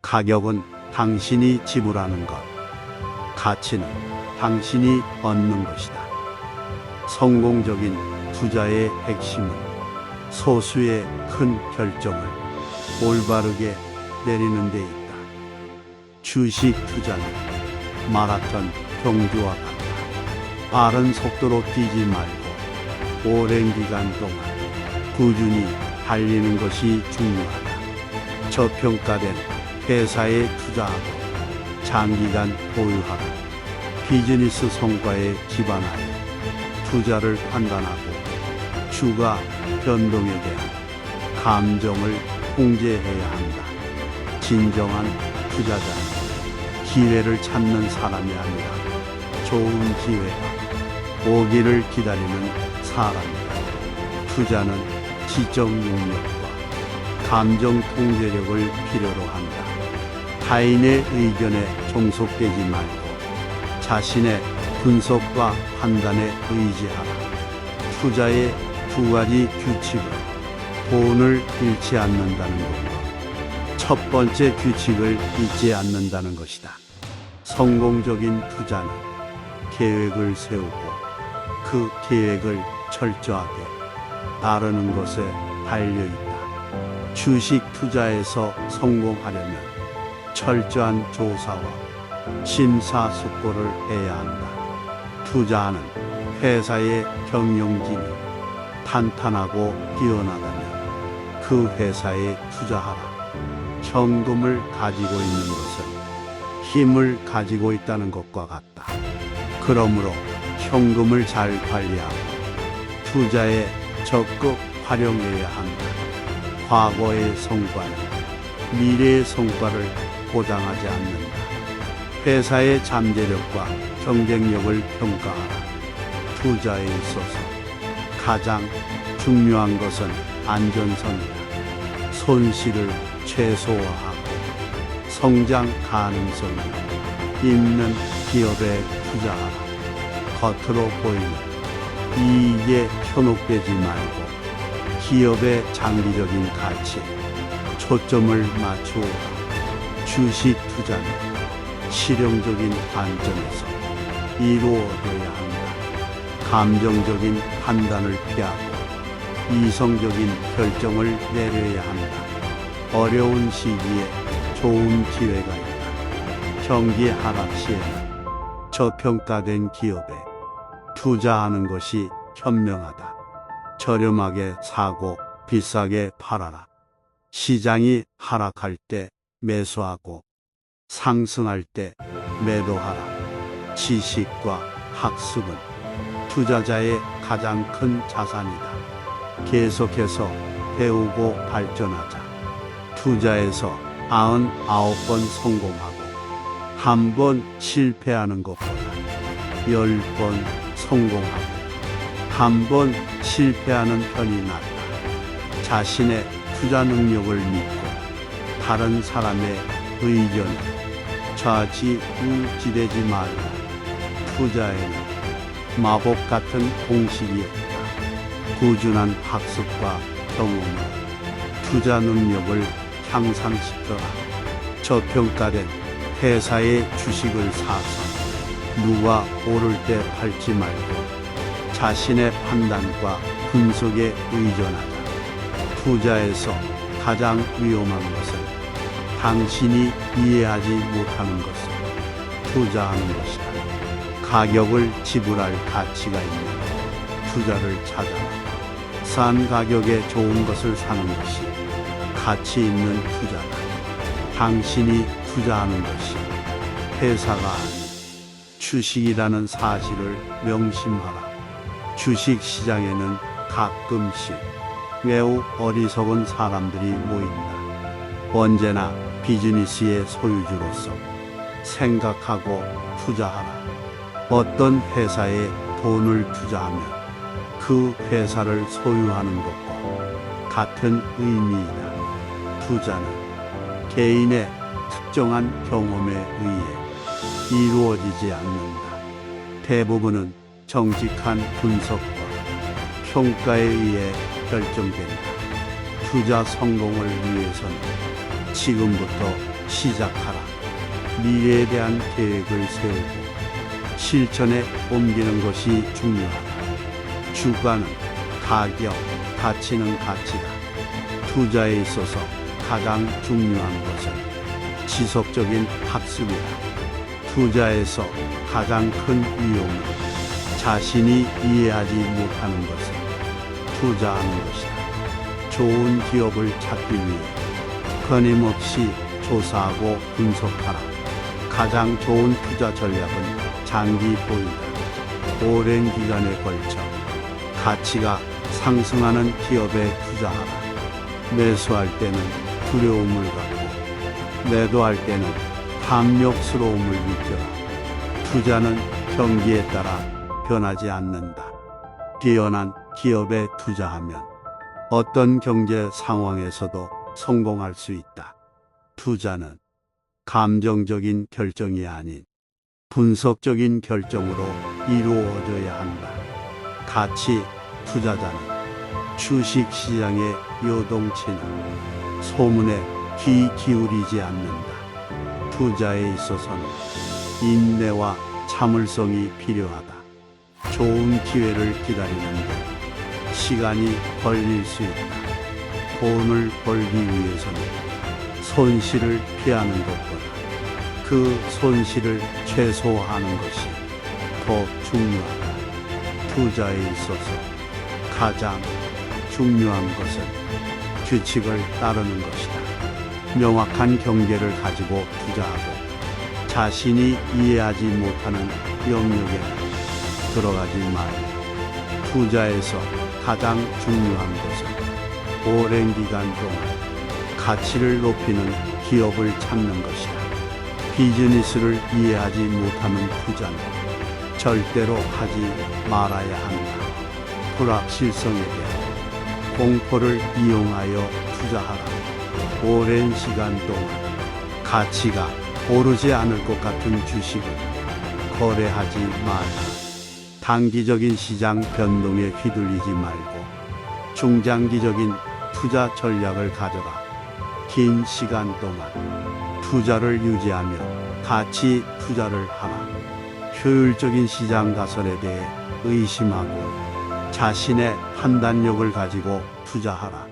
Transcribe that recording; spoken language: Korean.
가격은 당신이 지불하는 것, 가치는 당신이 얻는 것이다. 성공적인 투자의 핵심은 소수의 큰 결정을 올바르게 내리는 데 있다. 주식 투자는 마라톤 경주와 같다. 빠른 속도로 뛰지 말고 오랜 기간 동안 꾸준히 달리는 것이 중요하다. 저평가된 회사에 투자하고 장기간 보유하라. 비즈니스 성과에 기반하여 투자를 판단하고 주가 변동에 대한 감정을 통제해야 한다. 진정한 투자자는 기회를 찾는 사람이 아니라 좋은 기회가 오기를 기다리는 사람이다. 투자는 지적 능력과 감정 통제력을 필요로 한다. 타인의 의견에 종속되지 말고 자신의 분석과 판단에 의지하라. 투자의 두 가지 규칙은 돈을 잃지 않는다는 것과 첫 번째 규칙을 잊지 않는다는 것이다. 성공적인 투자는 계획을 세우고 그 계획을 철저하게 따르는 것에 달려있다. 주식 투자에서 성공하려면 철저한 조사와 심사숙고를 해야 한다. 투자하는 회사의 경영진이 탄탄하고 뛰어나다면 그 회사에 투자하라. 현금을 가지고 있는 것은 힘을 가지고 있다는 것과 같다. 그러므로 현금을 잘 관리하고 투자에 적극 활용해야 한다. 과거의 성과는 미래의 성과를 보장하지 않는다. 회사의 잠재력과 경쟁력을 평가하라. 투자에 있어서 가장 중요한 것은 안전성이다. 손실을 최소화하고 성장 가능성이 있는 기업에 투자하라. 겉으로 보이는 이익에 현혹되지 말고 기업의 장기적인 가치에 초점을 맞추어라. 주식 투자는 실용적인 관점에서 이루어져야 한다. 감정적인 판단을 피하고 이성적인 결정을 내려야 한다. 어려운 시기에 좋은 기회가 있다. 경기 하락 시에는 저평가된 기업에 투자하는 것이 현명하다. 저렴하게 사고 비싸게 팔아라. 시장이 하락할 때 매수하고 상승할 때 매도하라. 지식과 학습은 투자자의 가장 큰 자산이다. 계속해서 배우고 발전하자. 투자에서 99번 성공하고 한 번 실패하는 것보다 10번 성공하고 한 번 실패하는 편이 낫다. 자신의 투자 능력을 믿고 다른 사람의 의견에 좌지우지되지 말라. 투자에는 마법 같은 공식이 없다. 꾸준한 학습과 경험으로 투자 능력을 향상시켜라. 저평가된 회사의 주식을 사서 누가 오를 때 팔지 말고 자신의 판단과 분석에 의존하자. 투자에서 가장 위험한 것은 당신이 이해하지 못하는 것을 투자하는 것이다. 가격을 지불할 가치가 있는 투자를 찾아라. 싼 가격에 좋은 것을 사는 것이 가치 있는 투자다. 당신이 투자하는 것이 회사가 아닌 주식이라는 사실을 명심하라. 주식 시장에는 가끔씩 매우 어리석은 사람들이 모인다. 언제나 비즈니스의 소유주로서 생각하고 투자하라. 어떤 회사에 돈을 투자하면 그 회사를 소유하는 것과 같은 의미이다. 투자는 개인의 특정한 경험에 의해 이루어지지 않는다. 대부분은 정직한 분석과 평가에 의해 결정된다. 투자 성공을 위해서는 지금부터 시작하라. 미래에 대한 계획을 세우고 실천에 옮기는 것이 중요하다. 주가는 가격, 가치는 가치다. 투자에 있어서 가장 중요한 것은 지속적인 학습이다. 투자에서 가장 큰 위험은 자신이 이해하지 못하는 것을 투자하는 것이다. 좋은 기업을 찾기 위해 끊임없이 조사하고 분석하라. 가장 좋은 투자 전략은 장기 보유다. 오랜 기간에 걸쳐 가치가 상승하는 기업에 투자하라. 매수할 때는 두려움을 갖고 매도할 때는 탐욕스러움을 느껴라. 투자는 경기에 따라 변하지 않는다. 뛰어난 기업에 투자하면 어떤 경제 상황에서도 성공할 수 있다. 투자는 감정적인 결정이 아닌 분석적인 결정으로 이루어져야 한다. 가치 투자자는 주식시장의 요동치는 소문에 귀 기울이지 않는다. 투자에 있어서는 인내와 참을성이 필요하다. 좋은 기회를 기다리는데 시간이 걸릴 수 있다. 돈을 벌기 위해서는 손실을 피하는 것보다 그 손실을 최소화하는 것이 더 중요하다. 투자에 있어서 가장 중요한 것은 규칙을 따르는 것이다. 명확한 경계를 가지고 투자하고 자신이 이해하지 못하는 영역에 들어가지 말고 투자에서 가장 중요한 것은 오랜 기간 동안 가치를 높이는 기업을 찾는 것이다. 비즈니스를 이해하지 못하는 투자는 절대로 하지 말아야 한다. 불확실성에 대한 공포를 이용하여 투자하라. 오랜 시간 동안 가치가 오르지 않을 것 같은 주식을 거래하지 마라. 단기적인 시장 변동에 휘둘리지 말고 중장기적인 투자 전략을 가져라. 긴 시간 동안 투자를 유지하며 가치 투자를 하라. 효율적인 시장 가설에 대해 의심하고 자신의 판단력을 가지고 투자하라.